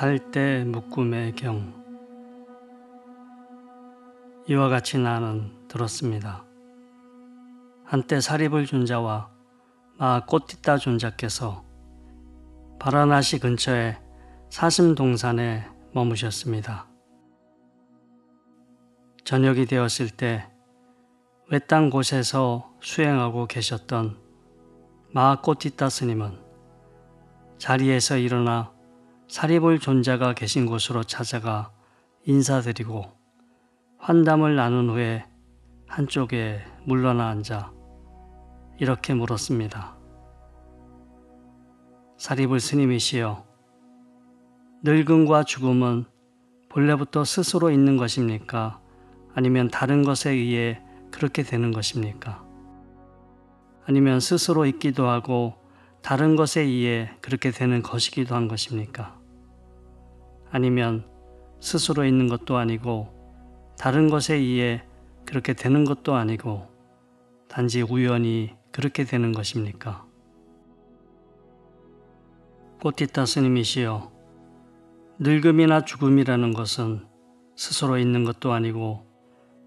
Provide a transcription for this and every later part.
갈대 묶음의 경. 이와 같이 나는 들었습니다. 한때 사리불 존자와 마 꽃띠따 존자께서 바라나시 근처의 사심동산에 머무셨습니다. 저녁이 되었을 때 외딴 곳에서 수행하고 계셨던 마 꽃띠따 스님은 자리에서 일어나 사리불 존자가 계신 곳으로 찾아가 인사드리고 환담을 나눈 후에 한쪽에 물러나 앉아 이렇게 물었습니다. 사리불 스님이시여, 늙음과 죽음은 본래부터 스스로 있는 것입니까? 아니면 다른 것에 의해 그렇게 되는 것입니까? 아니면 스스로 있기도 하고 다른 것에 의해 그렇게 되는 것이기도 한 것입니까? 아니면 스스로 있는 것도 아니고 다른 것에 의해 그렇게 되는 것도 아니고 단지 우연히 그렇게 되는 것입니까? 꽃띠따 스님이시여, 늙음이나 죽음이라는 것은 스스로 있는 것도 아니고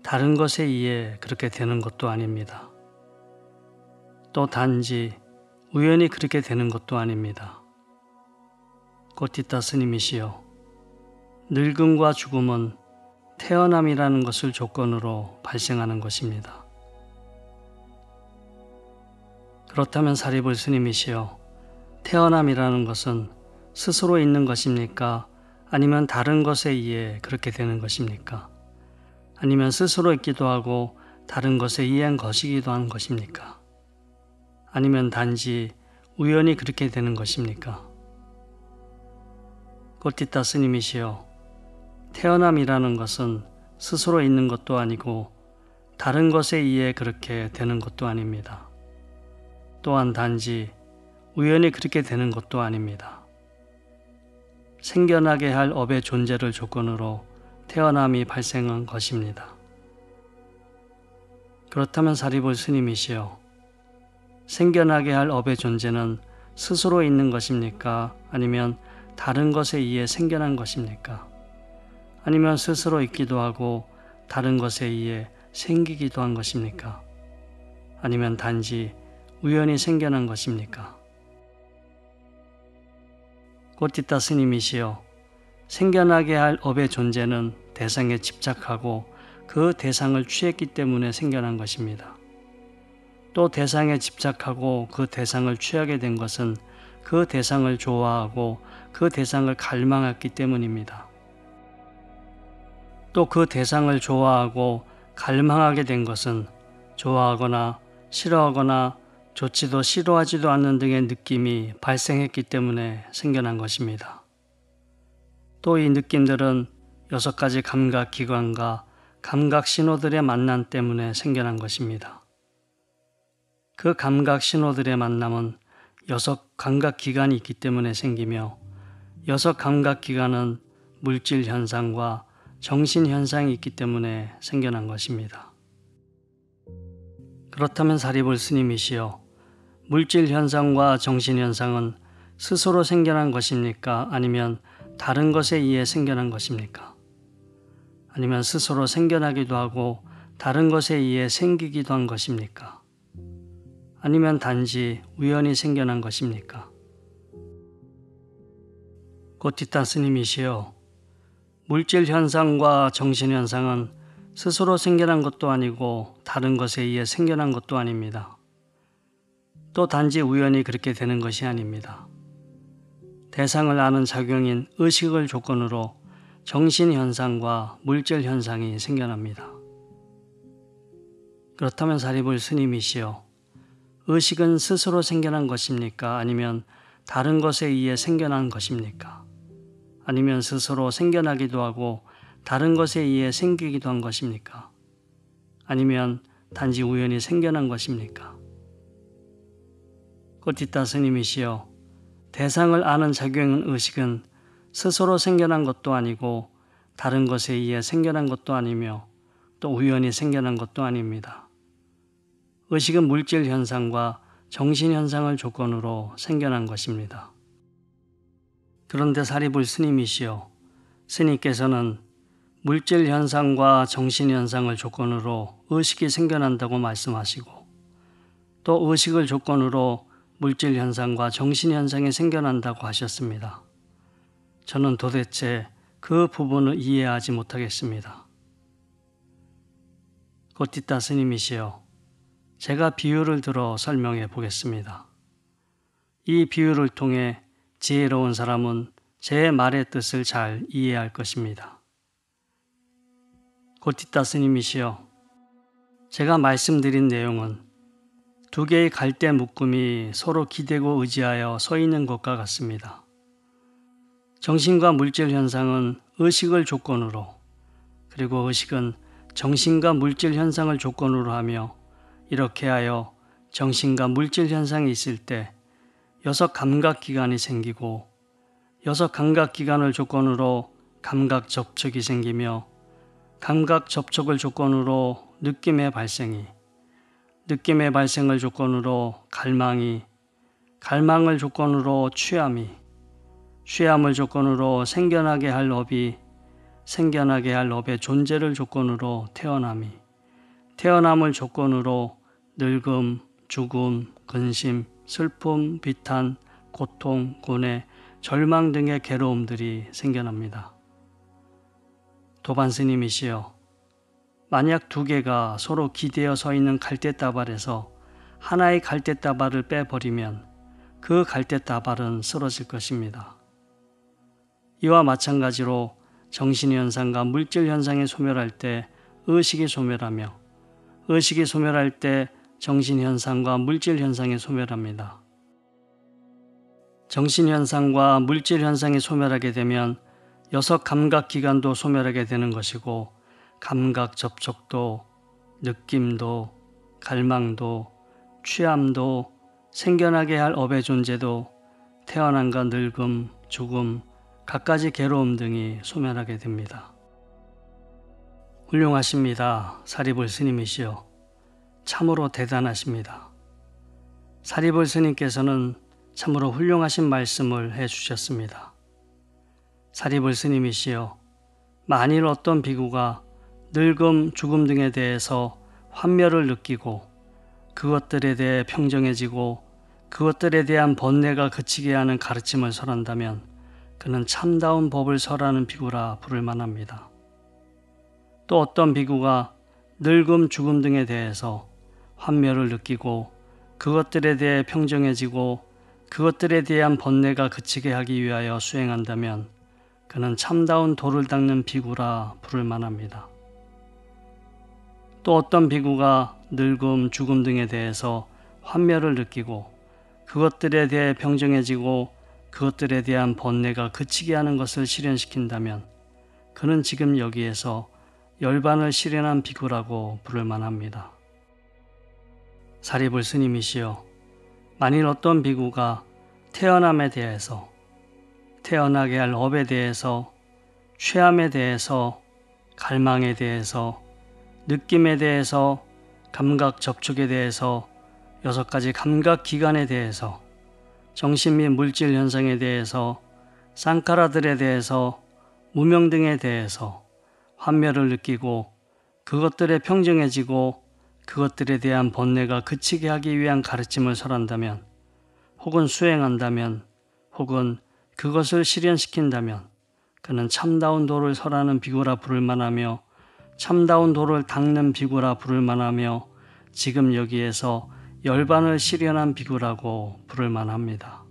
다른 것에 의해 그렇게 되는 것도 아닙니다. 또 단지 우연히 그렇게 되는 것도 아닙니다. 꽃띠따 스님이시여, 늙음과 죽음은 태어남이라는 것을 조건으로 발생하는 것입니다. 그렇다면 사리불 스님이시여, 태어남이라는 것은 스스로 있는 것입니까? 아니면 다른 것에 의해 그렇게 되는 것입니까? 아니면 스스로 있기도 하고 다른 것에 의한 것이기도 한 것입니까? 아니면 단지 우연히 그렇게 되는 것입니까? 꽃띠따 스님이시여, 태어남이라는 것은 스스로 있는 것도 아니고 다른 것에 의해 그렇게 되는 것도 아닙니다. 또한 단지 우연히 그렇게 되는 것도 아닙니다. 생겨나게 할 업의 존재를 조건으로 태어남이 발생한 것입니다. 그렇다면 사리불 스님이시여, 생겨나게 할 업의 존재는 스스로 있는 것입니까? 아니면 다른 것에 의해 생겨난 것입니까? 아니면 스스로 있기도 하고 다른 것에 의해 생기기도 한 것입니까? 아니면 단지 우연히 생겨난 것입니까? 꽃띠따 스님이시여, 생겨나게 할 업의 존재는 대상에 집착하고 그 대상을 취했기 때문에 생겨난 것입니다. 또 대상에 집착하고 그 대상을 취하게 된 것은 그 대상을 좋아하고 그 대상을 갈망했기 때문입니다. 또 그 대상을 좋아하고 갈망하게 된 것은 좋아하거나 싫어하거나 좋지도 싫어하지도 않는 등의 느낌이 발생했기 때문에 생겨난 것입니다. 또 이 느낌들은 6가지 감각기관과 감각신호들의 만남 때문에 생겨난 것입니다. 그 감각신호들의 만남은 6감각기관이 있기 때문에 생기며 6감각기관은 물질현상과 정신현상이 있기 때문에 생겨난 것입니다. 그렇다면 사리불 스님이시여, 물질현상과 정신현상은 스스로 생겨난 것입니까? 아니면 다른 것에 의해 생겨난 것입니까? 아니면 스스로 생겨나기도 하고 다른 것에 의해 생기기도 한 것입니까? 아니면 단지 우연히 생겨난 것입니까? 꽃띠따 스님이시여, 물질현상과 정신현상은 스스로 생겨난 것도 아니고 다른 것에 의해 생겨난 것도 아닙니다. 또 단지 우연히 그렇게 되는 것이 아닙니다. 대상을 아는 작용인 의식을 조건으로 정신현상과 물질현상이 생겨납니다. 그렇다면 사리불 스님이시여, 의식은 스스로 생겨난 것입니까? 아니면 다른 것에 의해 생겨난 것입니까? 아니면 스스로 생겨나기도 하고 다른 것에 의해 생기기도 한 것입니까? 아니면 단지 우연히 생겨난 것입니까? 꽃띠따 스님이시여, 대상을 아는 작용인 의식은 스스로 생겨난 것도 아니고 다른 것에 의해 생겨난 것도 아니며 또 우연히 생겨난 것도 아닙니다. 의식은 물질현상과 정신현상을 조건으로 생겨난 것입니다. 그런데 사리불 스님이시여, 스님께서는 물질 현상과 정신 현상을 조건으로 의식이 생겨난다고 말씀하시고, 또 의식을 조건으로 물질 현상과 정신 현상이 생겨난다고 하셨습니다. 저는 도대체 그 부분을 이해하지 못하겠습니다. 고티타 스님이시여, 제가 비유를 들어 설명해 보겠습니다. 이 비유를 통해 지혜로운 사람은 제 말의 뜻을 잘 이해할 것입니다. 고티타 스님이시여, 제가 말씀드린 내용은 두 개의 갈대 묶음이 서로 기대고 의지하여 서 있는 것과 같습니다. 정신과 물질 현상은 의식을 조건으로, 그리고 의식은 정신과 물질 현상을 조건으로 하며, 이렇게 하여 정신과 물질 현상이 있을 때 6 감각기관이 생기고, 6 감각기관을 조건으로 감각 접촉이 생기며, 감각 접촉을 조건으로 느낌의 발생이, 느낌의 발생을 조건으로 갈망이, 갈망을 조건으로 취함이, 취함을 조건으로 생겨나게 할 업이, 생겨나게 할 업의 존재를 조건으로 태어남이, 태어남을 조건으로 늙음, 죽음, 근심, 슬픔, 비탄, 고통, 고뇌, 절망 등의 괴로움들이 생겨납니다. 도반 스님이시여, 만약 두 개가 서로 기대어 서 있는 갈대다발에서 하나의 갈대다발을 빼버리면 그 갈대다발은 쓰러질 것입니다. 이와 마찬가지로 정신현상과 물질현상이 소멸할 때 의식이 소멸하며, 의식이 소멸할 때 정신현상과 물질현상이 소멸합니다. 정신현상과 물질현상이 소멸하게 되면 6 감각기관도 소멸하게 되는 것이고, 감각 접촉도, 느낌도, 갈망도, 취함도, 생겨나게 할 업의 존재도, 태어남과 늙음, 죽음, 갖가지 괴로움 등이 소멸하게 됩니다. 훌륭하십니다. 사리불 스님이시여, 참으로 대단하십니다. 사리불 스님께서는 참으로 훌륭하신 말씀을 해주셨습니다. 사리불 스님이시여, 만일 어떤 비구가 늙음, 죽음 등에 대해서 환멸을 느끼고 그것들에 대해 평정해지고 그것들에 대한 번뇌가 그치게 하는 가르침을 설한다면 그는 참다운 법을 설하는 비구라 부를 만합니다. 또 어떤 비구가 늙음, 죽음 등에 대해서 환멸을 느끼고 그것들에 대해 평정해지고 그것들에 대한 번뇌가 그치게 하기 위하여 수행한다면 그는 참다운 도를 닦는 비구라 부를 만합니다. 또 어떤 비구가 늙음, 죽음 등에 대해서 환멸을 느끼고 그것들에 대해 평정해지고 그것들에 대한 번뇌가 그치게 하는 것을 실현시킨다면 그는 지금 여기에서 열반을 실현한 비구라고 부를 만합니다. 사리불 스님이시여, 만일 어떤 비구가 태어남에 대해서, 태어나게 할 업에 대해서, 취함에 대해서, 갈망에 대해서, 느낌에 대해서, 감각 접촉에 대해서, 6가지 감각 기관에 대해서, 정신 및 물질 현상에 대해서, 쌍카라들에 대해서, 무명 등에 대해서 환멸을 느끼고 그것들에 평정해지고 그것들에 대한 번뇌가 그치게 하기 위한 가르침을 설한다면, 혹은 수행한다면, 혹은 그것을 실현시킨다면 그는 참다운 도를 설하는 비구라 부를 만하며 참다운 도를 닦는 비구라 부를 만하며 지금 여기에서 열반을 실현한 비구라고 부를 만합니다.